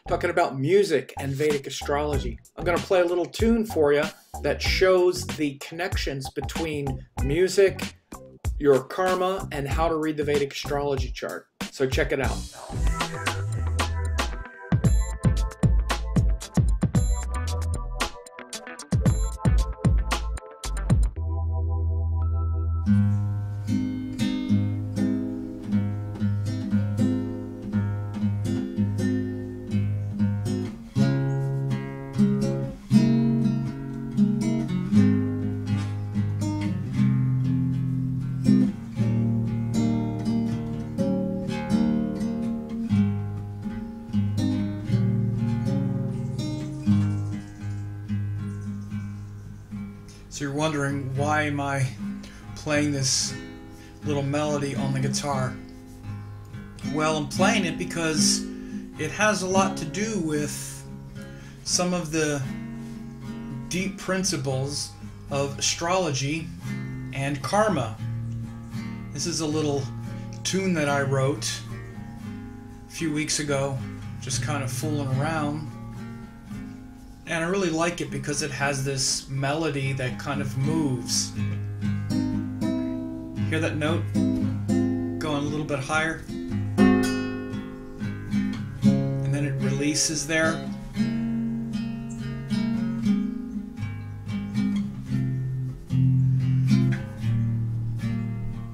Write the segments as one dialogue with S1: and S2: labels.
S1: talking about music and Vedic astrology. I'm going to play a little tune for you that shows the connections between music, your karma, and how to read the Vedic astrology chart. So check it out. So you're wondering, why am I playing this little melody on the guitar? Well, I'm playing it because it has a lot to do with some of the deep principles of astrology and karma. This is a little tune that I wrote a few weeks ago, just kind of fooling around. And I really like it because it has this melody that kind of moves. Hear that note going a little bit higher? And then it releases there.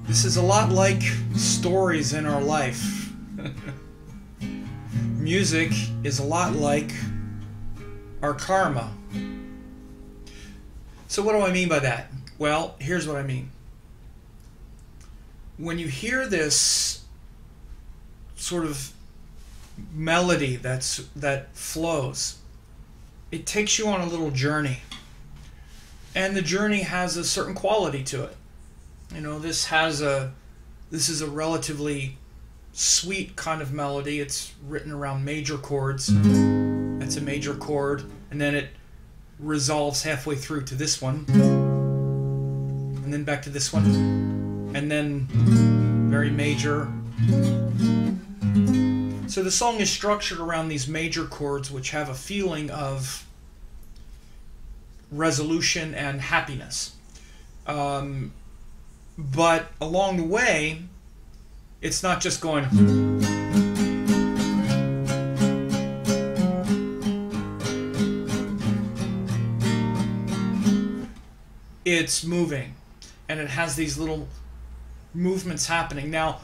S1: This is a lot like stories in our life. Music is a lot like our karma. So what do I mean by that? Well, here's what I mean. When you hear this sort of melody that flows, it takes you on a little journey. And the journey has a certain quality to it. You know, this is a relatively sweet kind of melody. It's written around major chords. That's a major chord, and then it resolves halfway through to this one, and then back to this one, and then very major. So the song is structured around these major chords, which have a feeling of resolution and happiness. But along the way, it's not just going. It's moving, and it has these little movements happening. Now,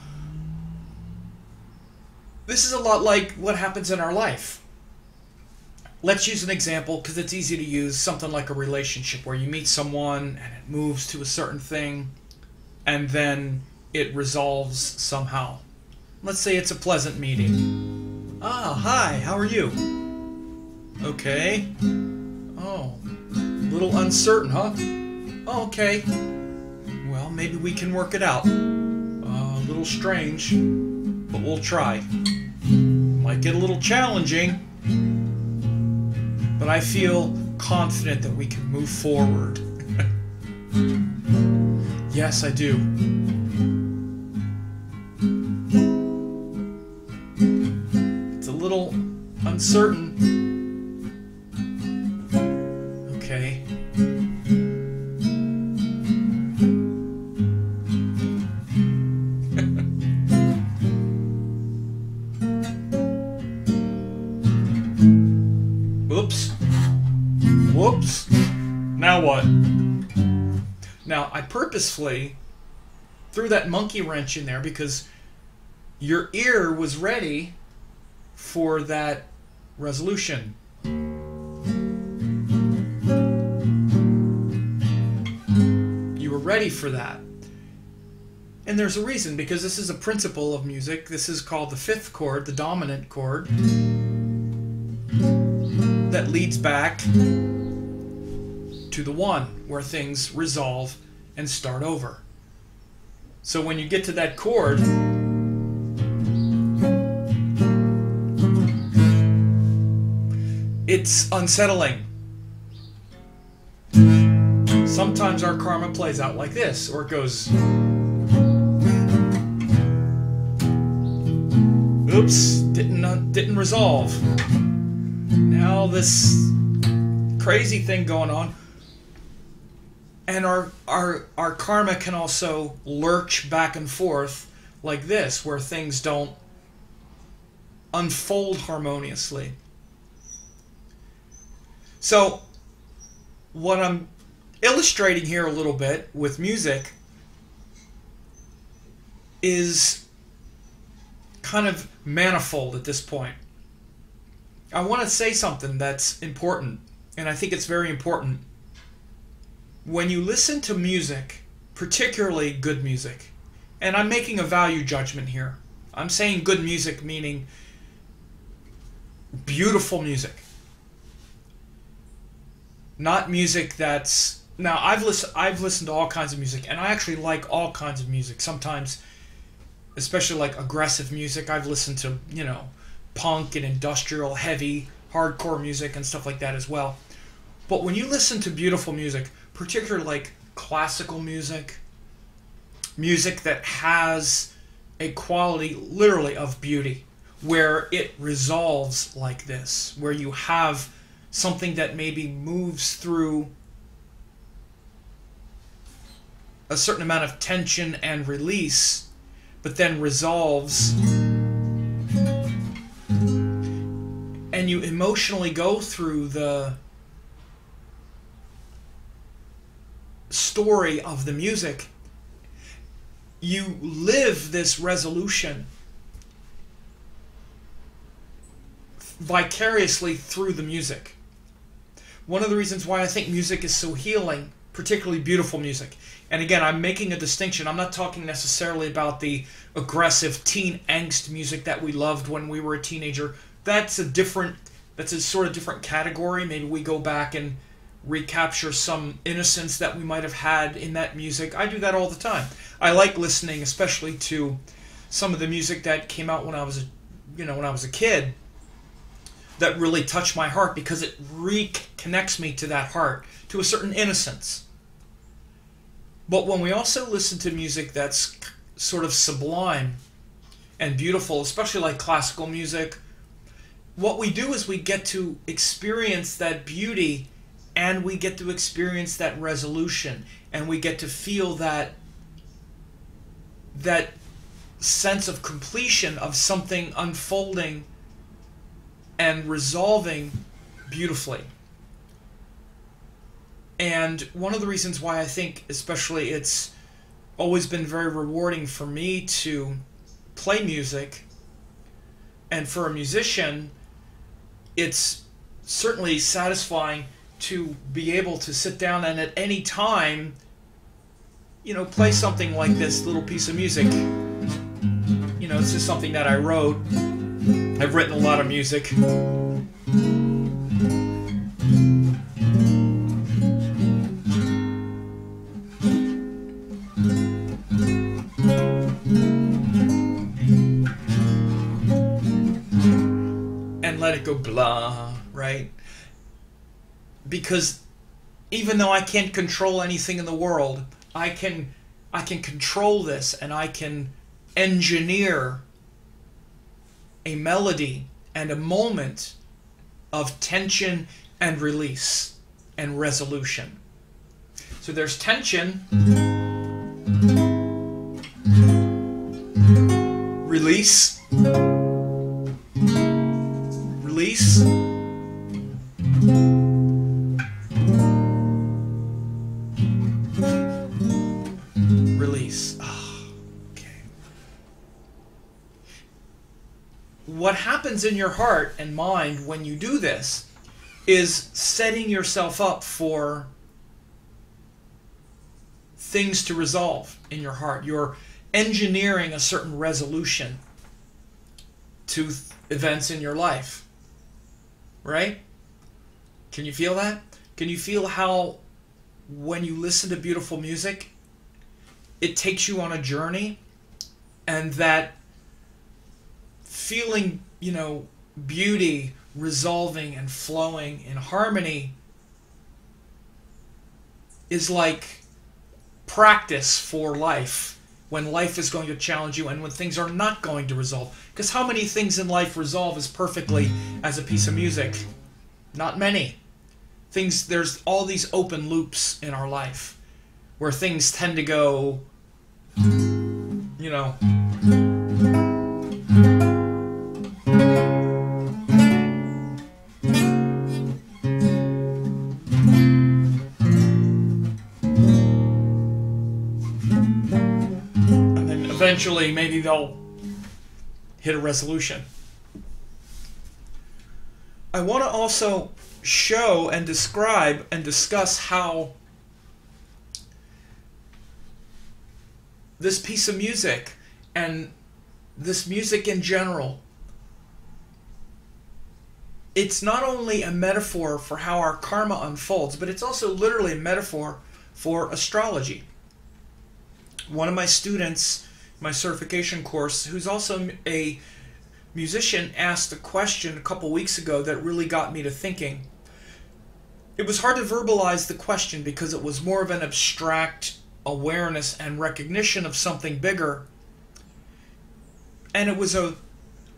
S1: this is a lot like what happens in our life. Let's use an example because it's easy to use, something like a relationship where you meet someone and it moves to a certain thing and then it resolves somehow. Let's say it's a pleasant meeting. Ah, hi, how are you? Okay. Oh, a little uncertain, huh? Oh, okay. Well, maybe we can work it out. A little strange, but we'll try. Might get a little challenging, but I feel confident that we can move forward. Yes, I do. It's a little uncertain. Okay. Whoops. Now what? Now, I purposefully threw that monkey wrench in there because your ear was ready for that resolution. You were ready for that. And there's a reason, because this is a principle of music. This is called the fifth chord, the dominant chord, that leads back to the one, where things resolve and start over. So when you get to that chord, it's unsettling. Sometimes our karma plays out like this, or it goes, oops, didn't resolve. now this crazy thing going on. And our karma can also lurch back and forth like this, where things don't unfold harmoniously. So, what I'm illustrating here a little bit with music is kind of manifold at this point. I want to say something that's important, and I think it's very important. When you listen to music, particularly good music, and I'm making a value judgment here. I'm saying good music meaning beautiful music. Not music that's... Now, I've listened to all kinds of music, and I actually like all kinds of music. Sometimes, especially like aggressive music, I've listened to, you know, punk and industrial, heavy, hardcore music and stuff like that as well. But when you listen to beautiful music, particularly like classical music, music that has a quality literally of beauty, where it resolves like this, where you have something that maybe moves through a certain amount of tension and release, but then resolves, and you emotionally go through the story of the music, you live this resolution vicariously through the music. One of the reasons why I think music is so healing, particularly beautiful music, and again, I'm making a distinction. I'm not talking necessarily about the aggressive teen angst music that we loved when we were a teenager. That's a sort of different category. Maybe we go back and recapture some innocence that we might have had in that music. I do that all the time. I like listening, especially to some of the music that came out when I was a kid, that really touched my heart, because it reconnects me to that heart, to a certain innocence. But when we also listen to music that's sort of sublime and beautiful, especially like classical music, what we do is we get to experience that beauty, and we get to experience that resolution, and we get to feel that sense of completion of something unfolding and resolving beautifully. And one of the reasons why I think especially it's always been very rewarding for me to play music, and for a musician, it's certainly satisfying to be able to sit down and at any time, you know, play something like this little piece of music. You know, this is something that I wrote. I've written a lot of music. And let it go blah, right? Because even though I can't control anything in the world, I can control this, and I can engineer a melody and a moment of tension and release and resolution. So there's tension, release, release, release. Okay. What happens in your heart and mind when you do this is setting yourself up for things to resolve in your heart. You're engineering a certain resolution to events in your life. Right? Can you feel that? Can you feel how when you listen to beautiful music, it takes you on a journey, and that feeling, you know, beauty resolving and flowing in harmony is like practice for life, when life is going to challenge you and when things are not going to resolve. Because how many things in life resolve as perfectly as a piece of music? Not many. There's all these open loops in our life where things tend to go, you know, and then eventually maybe they'll hit a resolution. I want to also show and describe and discuss how this piece of music and this music in general, it's not only a metaphor for how our karma unfolds, but it's also literally a metaphor for astrology. One of my students, my certification course, who's also a musician, asked a question a couple weeks ago that really got me to thinking. It was hard to verbalize the question because it was more of an abstract awareness and recognition of something bigger. And it was a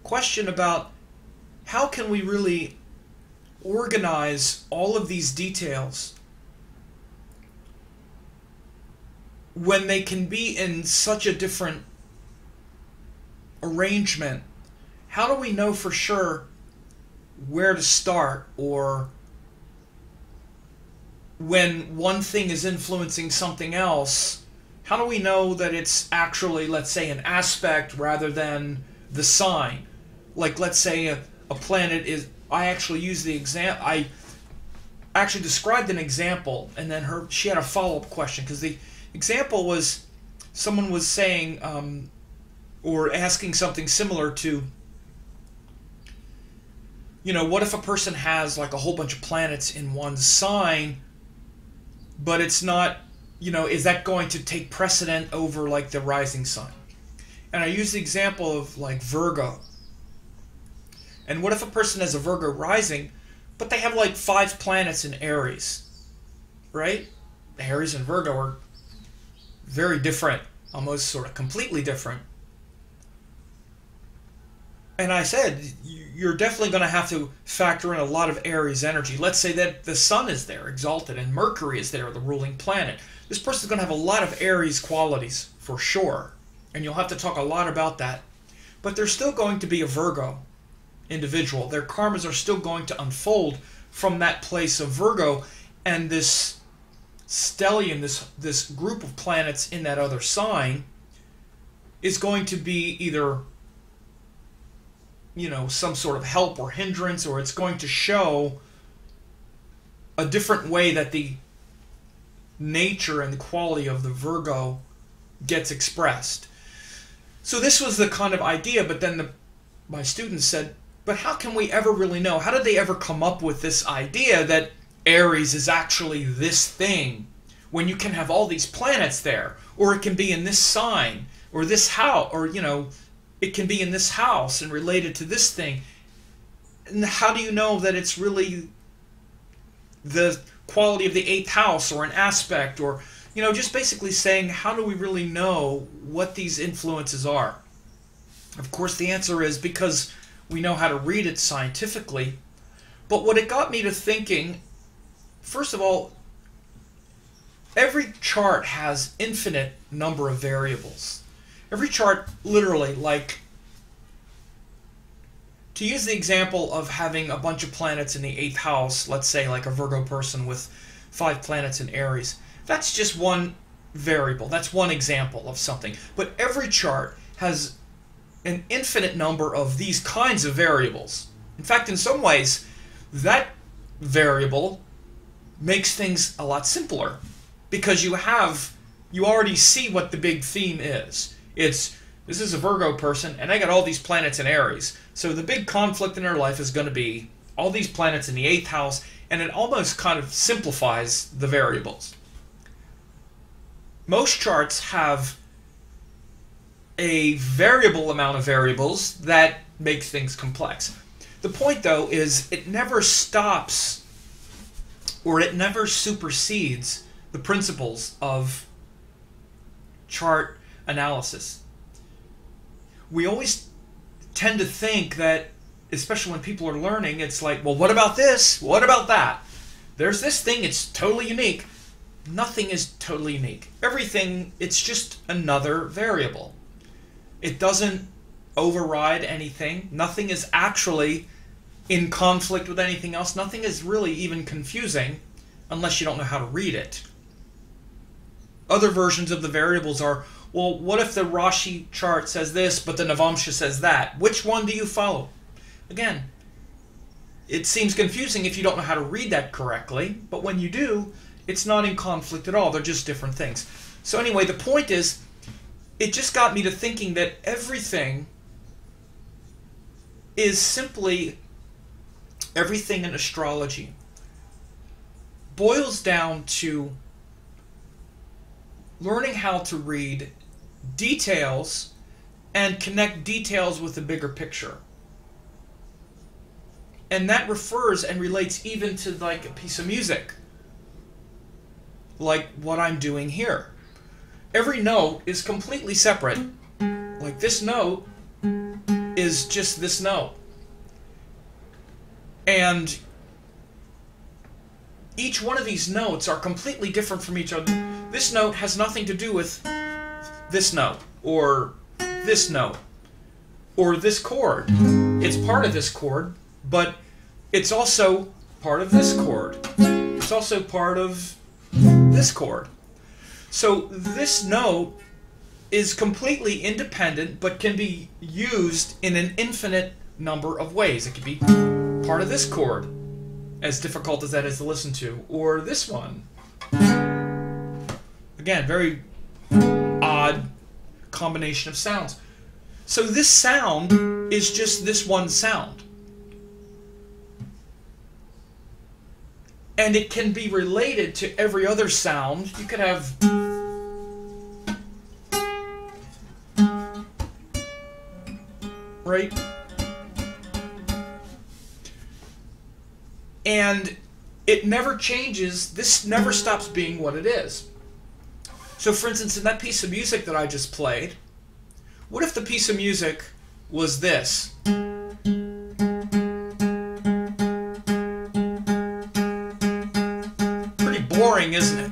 S1: question about how can we really organize all of these details when they can be in such a different arrangement. How do we know for sure where to start, or when one thing is influencing something else, how do we know that it's actually, let's say, an aspect rather than the sign? Like, let's say a planet is, I actually used the example, I actually described an example, and then she had a follow-up question, because the example was, someone was saying, or asking something similar to, you know, what if a person has like a whole bunch of planets in one sign, but it's not, you know, is that going to take precedent over like the rising sign? And I use the example of like Virgo. And what if a person has a Virgo rising, but they have like 5 planets in Aries, right? Aries and Virgo are very different, almost sort of completely different. And I said, you're definitely going to have to factor in a lot of Aries energy. Let's say that the Sun is there, exalted, and Mercury is there, the ruling planet. This person's going to have a lot of Aries qualities, for sure. And you'll have to talk a lot about that. But there's still going to be a Virgo individual. Their karmas are still going to unfold from that place of Virgo. And this stellium, this group of planets in that other sign, is going to be either, you know, some sort of help or hindrance, or it's going to show a different way that the nature and the quality of the Virgo gets expressed. So this was the kind of idea, but then my students said, but how can we ever really know? How did they ever come up with this idea that Aries is actually this thing, when you can have all these planets there, or it can be in this sign, or this house, or, you know, it can be in this house and related to this thing? And how do you know that it's really the quality of the 8th house or an aspect, or, you know, just basically saying, how do we really know what these influences are? Of course, the answer is because we know how to read it scientifically. But what it got me to thinking, first of all, every chart has infinite number of variables. Every chart, literally, like, to use the example of having a bunch of planets in the 8th house, let's say like a Virgo person with 5 planets in Aries, that's just one variable. That's one example of something. But every chart has an infinite number of these kinds of variables. In fact, in some ways, that variable makes things a lot simpler, because you already see what the big theme is. This is a Virgo person, and they got all these planets in Aries. So the big conflict in their life is going to be all these planets in the 8th house, and it almost kind of simplifies the variables. Most charts have a variable amount of variables that makes things complex. The point, though, is it never stops, or it never supersedes the principles of chart analysis. We always tend to think that especially when people are learning, it's like, well, what about this? What about that? There's this thing, it's totally unique. Nothing is totally unique. Everything, it's just another variable. It doesn't override anything. Nothing is actually in conflict with anything else. Nothing is really even confusing unless you don't know how to read it. Other versions of the variables are, well, what if the Rashi chart says this, but the Navamsha says that? Which one do you follow? Again, it seems confusing if you don't know how to read that correctly, but when you do, it's not in conflict at all. They're just different things. So anyway, the point is, it just got me to thinking that everything is simply, everything in astrology boils down to learning how to read details and connect details with the bigger picture. And that refers and relates even to like a piece of music, like what I'm doing here. Every note is completely separate. Like this note is just this note. And each one of these notes are completely different from each other. This note has nothing to do with this note, or this note, or this chord. It's part of this chord, but it's also part of this chord. It's also part of this chord. So this note is completely independent, but can be used in an infinite number of ways. It could be part of this chord, as difficult as that is to listen to, or this one. Again, very odd combination of sounds. So this sound is just this one sound. And it can be related to every other sound. You could have right? And it never changes. This never stops being what it is. So for instance, in that piece of music that I just played, what if the piece of music was this? Pretty boring, isn't it?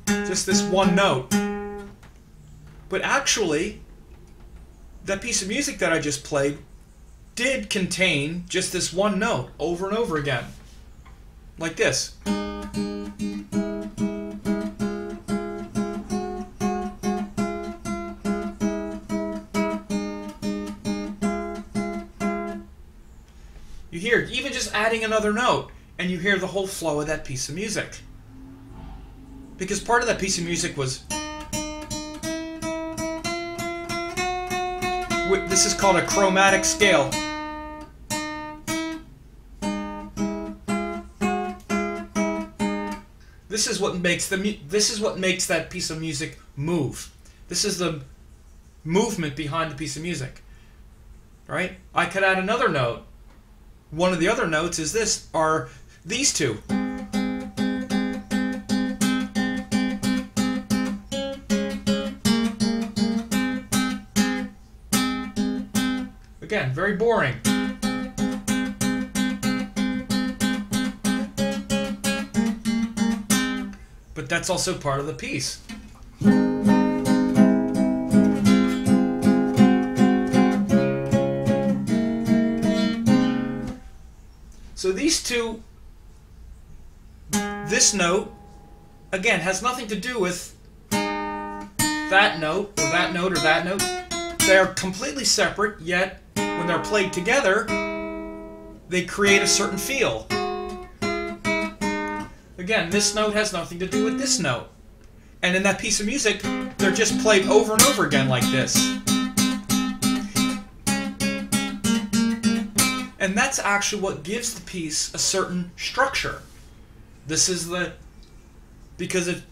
S1: Just this one note. But actually, that piece of music that I just played did contain just this one note over and over again. Like this. You hear, even just adding another note, and you hear the whole flow of that piece of music. Because part of that piece of music was... This is called a chromatic scale. This is what makes that piece of music move. This is the movement behind the piece of music. Right? I could add another note. One of the other notes is this, are these two. Again, very boring. But that's also part of the piece. So these two, this note, again, has nothing to do with that note, or that note, or that note. They're completely separate, yet when they're played together, they create a certain feel. Again, this note has nothing to do with this note. And in that piece of music, they're just played over and over again like this. And that's actually what gives the piece a certain structure. This is because it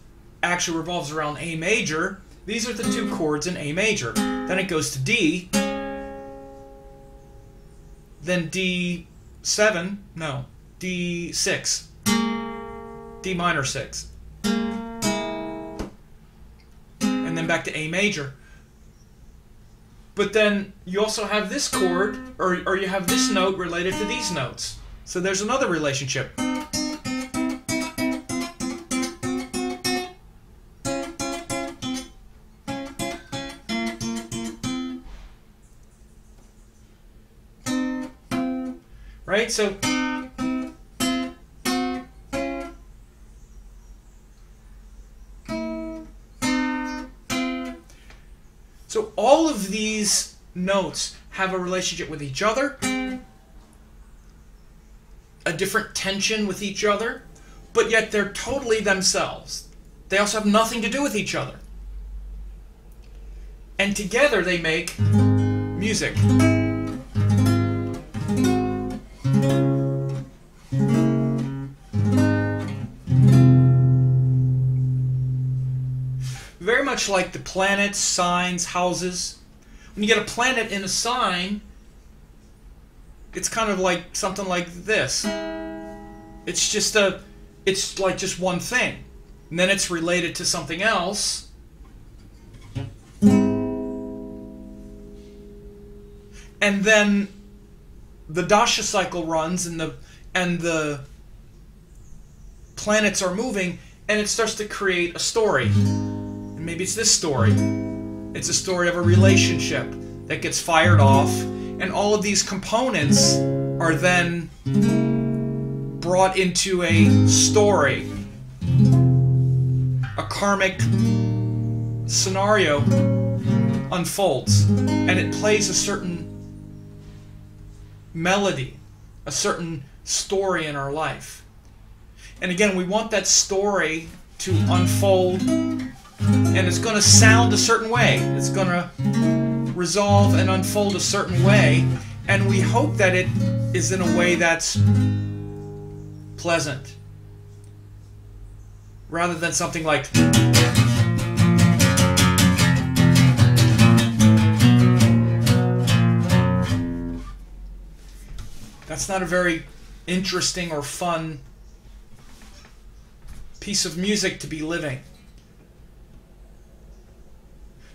S1: actually revolves around A major, these are the two chords in A major. Then it goes to D, then D7, no, D6, D minor 6, and then back to A major. But then you also have this chord, or you have this note related to these notes. So there's another relationship. Right? So all of these notes have a relationship with each other, a different tension with each other, but yet they're totally themselves. They also have nothing to do with each other. And together they make music. Very much like the planets, signs, houses. When you get a planet in a sign, it's kind of like something like this. It's like just one thing. And then it's related to something else. And then the dasha cycle runs and the planets are moving, and it starts to create a story. And maybe it's this story. It's a story of a relationship that gets fired off, and all of these components are then brought into a story. A karmic scenario unfolds, and it plays a certain melody, a certain story in our life. And again, we want that story to unfold, and it's going to sound a certain way. It's going to resolve and unfold a certain way, and we hope that it is in a way that's pleasant, rather than something like that's not a very interesting or fun piece of music to be living.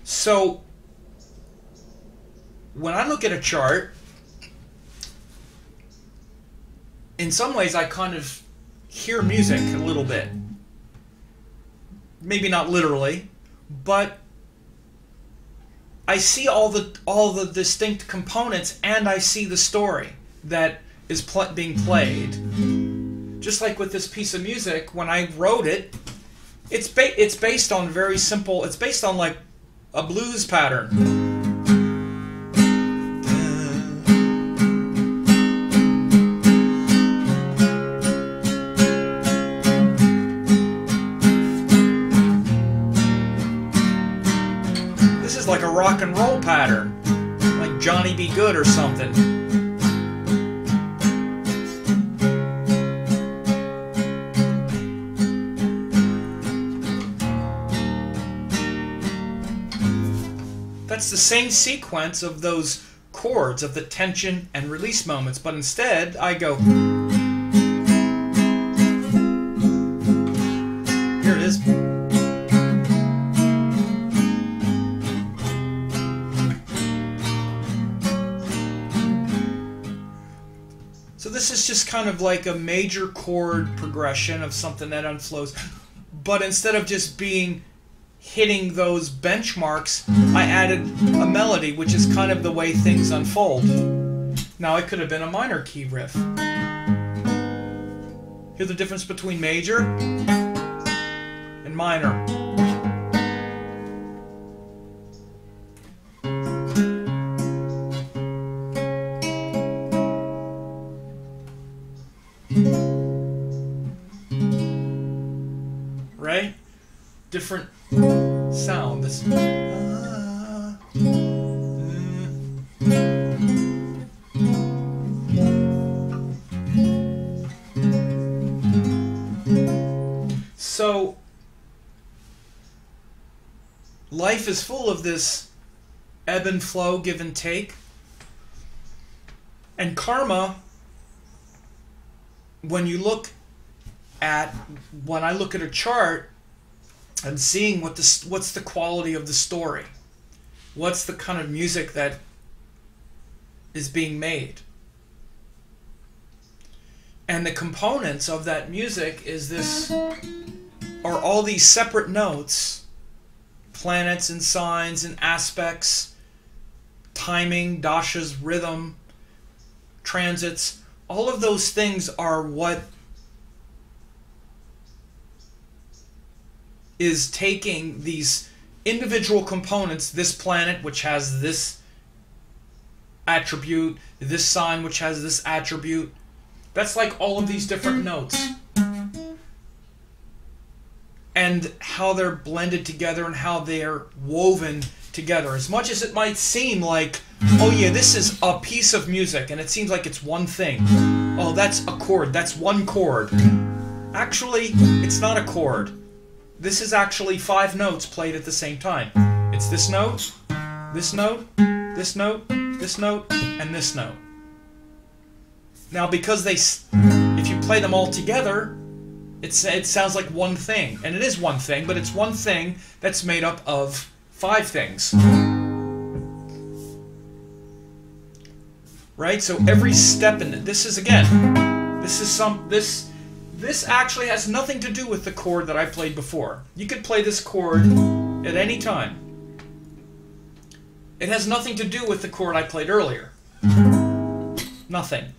S1: So when I look at a chart, in some ways I kind of hear music a little bit. Maybe not literally, but I see all the distinct components, and I see the story that is being played. Just like with this piece of music, when I wrote it, it's based on very simple. It's based on like a blues pattern. This is like a rock and roll pattern, like Johnny Be Good or something. That's the same sequence of those chords, of the tension and release moments, but instead I go, here it is. So this is just kind of like a major chord progression of something that unflows, but instead of just being hitting those benchmarks, I added a melody, which is kind of the way things unfold. Now it could have been a minor key riff. Hear the difference between major and minor. Right? Different sound. This. So life is full of this ebb and flow, give and take. And karma, when I look at a chart, I'm seeing what's the quality of the story. What's the kind of music that is being made? And the components of that music are all these separate notes, planets and signs and aspects, timing, dashas, rhythm, transits. All of those things are what is taking these individual components, this planet which has this attribute, this sign which has this attribute. That's like all of these different notes. And how they're blended together and how they're woven together. As much as it might seem like, oh yeah, this is a piece of music and it seems like it's one thing. Oh, that's a chord. That's one chord. Actually, it's not a chord. This is actually 5 notes played at the same time. It's this note, this note, this note, this note, and this note. Now, because if you play them all together, it sounds like one thing. And it is one thing, but it's one thing that's made up of 5 things. Right? So every step in it, this actually has nothing to do with the chord that I played before. You could play this chord at any time. It has nothing to do with the chord I played earlier. Nothing.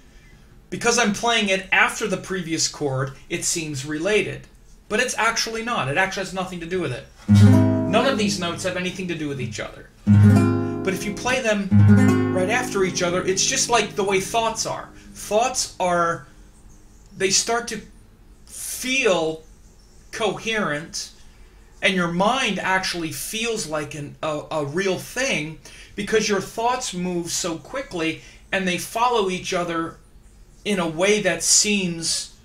S1: Because I'm playing it after the previous chord, it seems related. But it's actually not. It actually has nothing to do with it. None of these notes have anything to do with each other. But if you play them right after each other, it's just like the way thoughts are. Thoughts are, they start to feel coherent, and your mind actually feels like a real thing because your thoughts move so quickly and they follow each other in a way that seems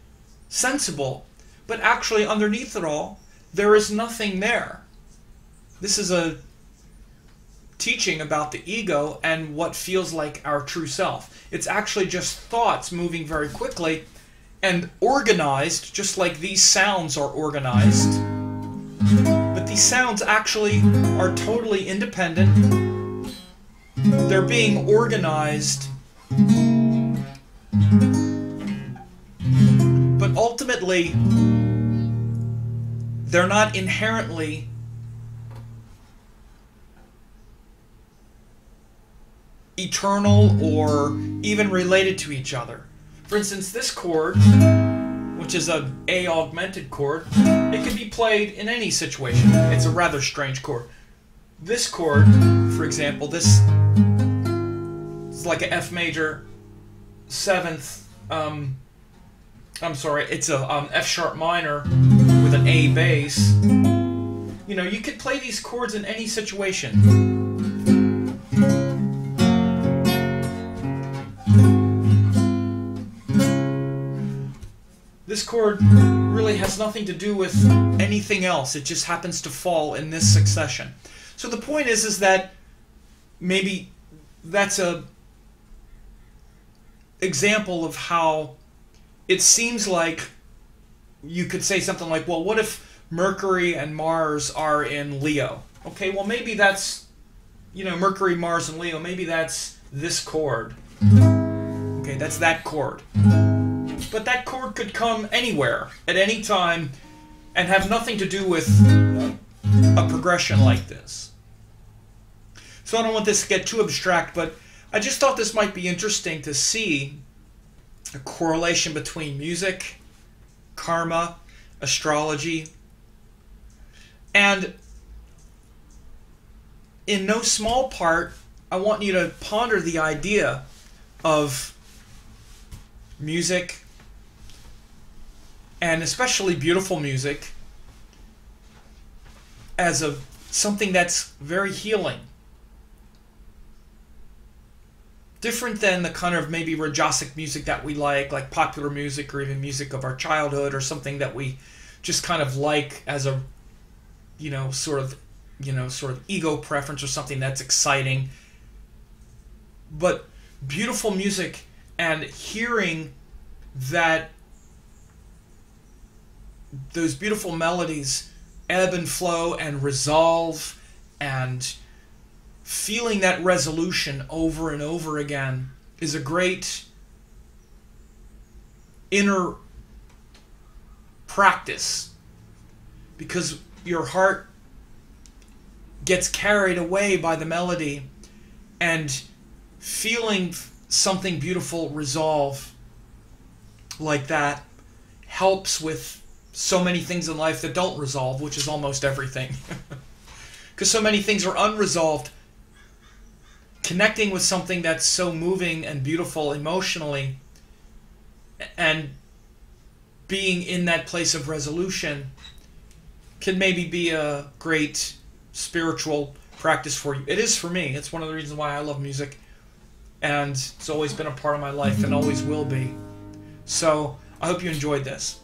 S1: sensible, but actually underneath it all, there is nothing there. This is a teaching about the ego and what feels like our true self. It's actually just thoughts moving very quickly and organized, just like these sounds are organized. But these sounds actually are totally independent. They're being organized, but ultimately, they're not inherently eternal or even related to each other. For instance, this chord, which is a augmented chord, it can be played in any situation. It's a rather strange chord. This chord, for example, this is like an F major 7th, it's a F sharp minor with an A bass. You know, you could play these chords in any situation. This chord really has nothing to do with anything else. It just happens to fall in this succession. So the point is that maybe that's a example of how it seems like you could say something like, well, what if Mercury and Mars are in Leo? Okay, well, maybe that's, Mercury, Mars, and Leo, maybe that's this chord. Okay, that's that chord. But that chord could come anywhere, at any time, and have nothing to do with a progression like this. So I don't want this to get too abstract, but I just thought this might be interesting to see a correlation between music, karma, astrology, and in no small part, I want you to ponder the idea of music, and especially beautiful music, as something that's very healing. Different than the kind of maybe rajasic music that we like popular music or even music of our childhood or something that we just kind of like as a, sort of ego preference or something that's exciting. But beautiful music and hearing that those beautiful melodies ebb and flow and resolve and feeling that resolution over and over again is a great inner practice, because your heart gets carried away by the melody, and feeling something beautiful resolve like that helps with so many things in life that don't resolve, which is almost everything. Because so many things are unresolved. Connecting with something that's so moving and beautiful emotionally, and being in that place of resolution, can maybe be a great spiritual practice for you. It is for me. It's one of the reasons why I love music, and it's always been a part of my life and always will be. So I hope you enjoyed this.